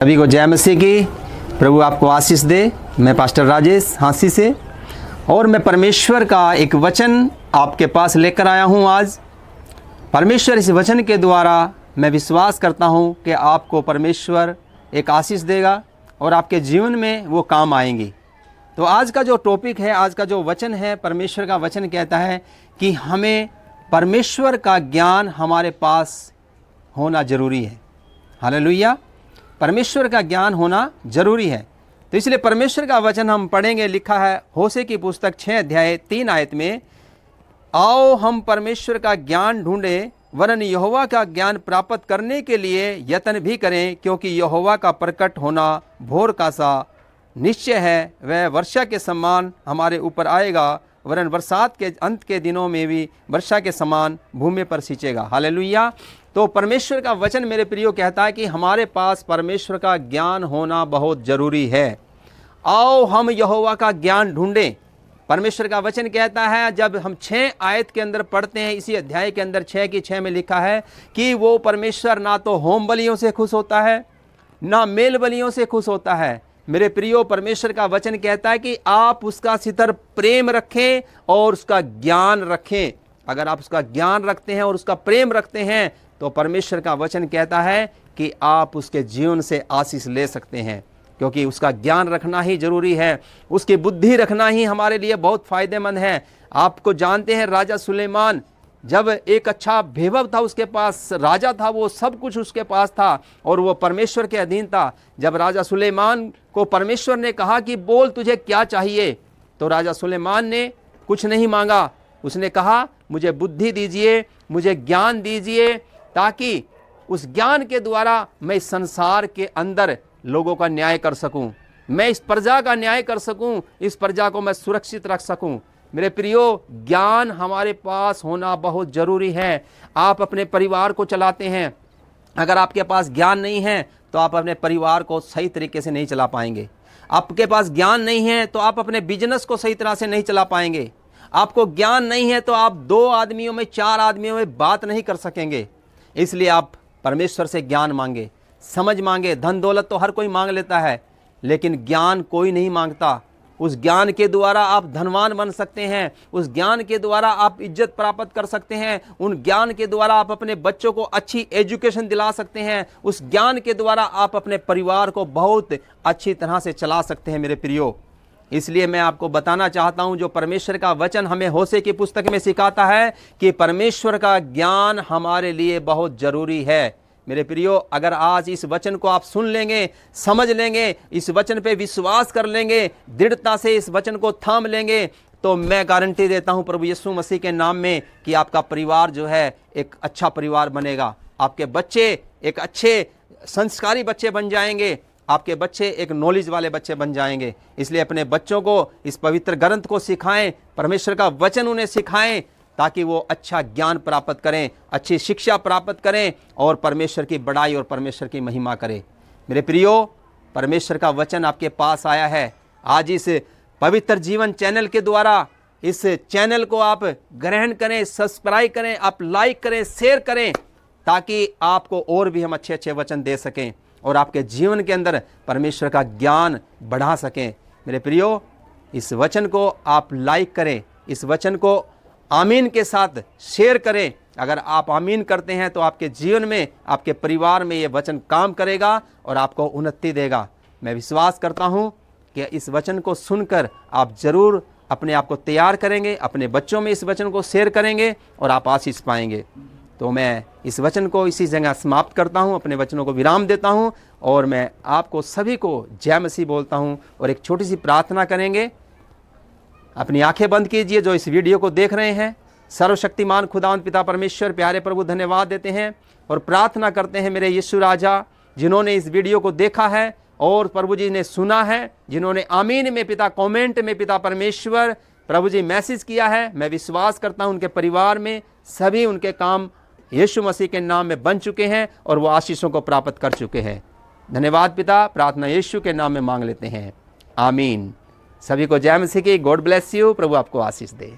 सभी को जय मसीह की। प्रभु आपको आशीष दे। मैं पास्टर राजेश हांसी से और मैं परमेश्वर का एक वचन आपके पास लेकर आया हूं आज। परमेश्वर इस वचन के द्वारा मैं विश्वास करता हूं कि आपको परमेश्वर एक आशीष देगा और आपके जीवन में वो काम आएंगी। तो आज का जो टॉपिक है, आज का जो वचन है, परमेश्वर का वचन कहता है कि हमें परमेश्वर का ज्ञान हमारे पास होना ज़रूरी है। हालेलुया। परमेश्वर का ज्ञान होना ज़रूरी है। तो इसलिए परमेश्वर का वचन हम पढ़ेंगे। लिखा है होशे की पुस्तक 6 अध्याय 3 आयत में, आओ हम परमेश्वर का ज्ञान ढूंढें, वरन यहोवा का ज्ञान प्राप्त करने के लिए यत्न भी करें, क्योंकि यहोवा का प्रकट होना भोर का सा निश्चय है। वह वर्षा के समान हमारे ऊपर आएगा, वरन बरसात के अंत के दिनों में भी वर्षा के समान भूमि पर सींचेगा। हालेलुया। तो परमेश्वर का वचन मेरे प्रियो कहता है कि हमारे पास परमेश्वर का ज्ञान होना बहुत ज़रूरी है। आओ हम यहोवा का ज्ञान ढूंढें। परमेश्वर का वचन कहता है, जब हम 6 आयत के अंदर पढ़ते हैं, इसी अध्याय के अंदर 6 की 6 में लिखा है कि वो परमेश्वर ना तो होम बलियों से खुश होता है, ना मेल बलियों से खुश होता है। मेरे प्रियो, परमेश्वर का वचन कहता है कि आप उसका सितर प्रेम रखें और उसका ज्ञान रखें। अगर आप उसका ज्ञान रखते हैं और उसका प्रेम रखते हैं तो परमेश्वर का वचन कहता है कि आप उसके जीवन से आशीष ले सकते हैं, क्योंकि उसका ज्ञान रखना ही जरूरी है। उसकी बुद्धि रखना ही हमारे लिए बहुत फायदेमंद है। आपको जानते हैं, राजा सुलेमान जब एक अच्छा वैभव था, उसके पास राजा था, वो सब कुछ उसके पास था और वो परमेश्वर के अधीन था। जब राजा सुलेमान को परमेश्वर ने कहा कि बोल तुझे क्या चाहिए, तो राजा सुलेमान ने कुछ नहीं मांगा। उसने कहा मुझे बुद्धि दीजिए, मुझे ज्ञान दीजिए, ताकि उस ज्ञान के द्वारा मैं इस संसार के अंदर लोगों का न्याय कर सकूं, मैं इस प्रजा का न्याय कर सकूं, इस प्रजा को मैं सुरक्षित रख सकूं। मेरे प्रियो, ज्ञान हमारे पास होना बहुत ज़रूरी है। आप अपने परिवार को चलाते हैं, अगर आपके पास ज्ञान नहीं है तो आप अपने परिवार को सही तरीके से नहीं चला पाएंगे। आपके पास ज्ञान नहीं है तो आप अपने बिजनेस को सही तरह से नहीं चला पाएंगे। आपको ज्ञान नहीं है तो आप 2 आदमियों में, 4 आदमियों में बात नहीं कर सकेंगे। इसलिए आप परमेश्वर से ज्ञान मांगे, समझ मांगे। धन दौलत तो हर कोई मांग लेता है, लेकिन ज्ञान कोई नहीं मांगता। उस ज्ञान के द्वारा आप धनवान बन सकते हैं, उस ज्ञान के द्वारा आप इज्जत प्राप्त कर सकते हैं, उन ज्ञान के द्वारा आप अपने बच्चों को अच्छी एजुकेशन दिला सकते हैं, उस ज्ञान के द्वारा आप अपने परिवार को बहुत अच्छी तरह से चला सकते हैं। मेरे प्रियो, इसलिए मैं आपको बताना चाहता हूं, जो परमेश्वर का वचन हमें होशे की पुस्तक में सिखाता है कि परमेश्वर का ज्ञान हमारे लिए बहुत ज़रूरी है। मेरे प्रियो, अगर आज इस वचन को आप सुन लेंगे, समझ लेंगे, इस वचन पे विश्वास कर लेंगे, दृढ़ता से इस वचन को थाम लेंगे, तो मैं गारंटी देता हूं प्रभु यीशु मसीह के नाम में कि आपका परिवार जो है एक अच्छा परिवार बनेगा। आपके बच्चे एक अच्छे संस्कारी बच्चे बन जाएंगे, आपके बच्चे एक नॉलेज वाले बच्चे बन जाएंगे। इसलिए अपने बच्चों को इस पवित्र ग्रंथ को सिखाएं, परमेश्वर का वचन उन्हें सिखाएं, ताकि वो अच्छा ज्ञान प्राप्त करें, अच्छी शिक्षा प्राप्त करें और परमेश्वर की बड़ाई और परमेश्वर की महिमा करें। मेरे प्रियो, परमेश्वर का वचन आपके पास आया है। आज इस पवित्र जीवन चैनल के द्वारा इस चैनल को आप ग्रहण करें, सब्सक्राइब करें, आप लाइक करें, शेयर करें, ताकि आपको और भी हम अच्छे अच्छे वचन दे सकें और आपके जीवन के अंदर परमेश्वर का ज्ञान बढ़ा सकें। मेरे प्रियो, इस वचन को आप लाइक करें, इस वचन को आमीन के साथ शेयर करें। अगर आप आमीन करते हैं तो आपके जीवन में, आपके परिवार में ये वचन काम करेगा और आपको उन्नति देगा। मैं विश्वास करता हूँ कि इस वचन को सुनकर आप ज़रूर अपने आप को तैयार करेंगे, अपने बच्चों में इस वचन को शेयर करेंगे और आप आशीष पाएंगे। तो मैं इस वचन को इसी जगह समाप्त करता हूँ, अपने वचनों को विराम देता हूँ और मैं आपको सभी को जय मसीह बोलता हूँ और एक छोटी सी प्रार्थना करेंगे। अपनी आंखें बंद कीजिए जो इस वीडियो को देख रहे हैं। सर्वशक्तिमान खुदावंद पिता परमेश्वर, प्यारे प्रभु, धन्यवाद देते हैं और प्रार्थना करते हैं मेरे यीशु राजा, जिन्होंने इस वीडियो को देखा है और प्रभु जी ने सुना है, जिन्होंने आमीन में पिता कमेंट में पिता परमेश्वर प्रभु जी मैसेज किया है, मैं विश्वास करता हूं उनके परिवार में सभी उनके काम यीशु मसीह के नाम में बन चुके हैं और वो आशीषों को प्राप्त कर चुके हैं। धन्यवाद पिता, प्रार्थना यीशु के नाम में मांग लेते हैं, आमीन। सभी को जय मसीह की। God bless you. प्रभु आपको आशीष दे।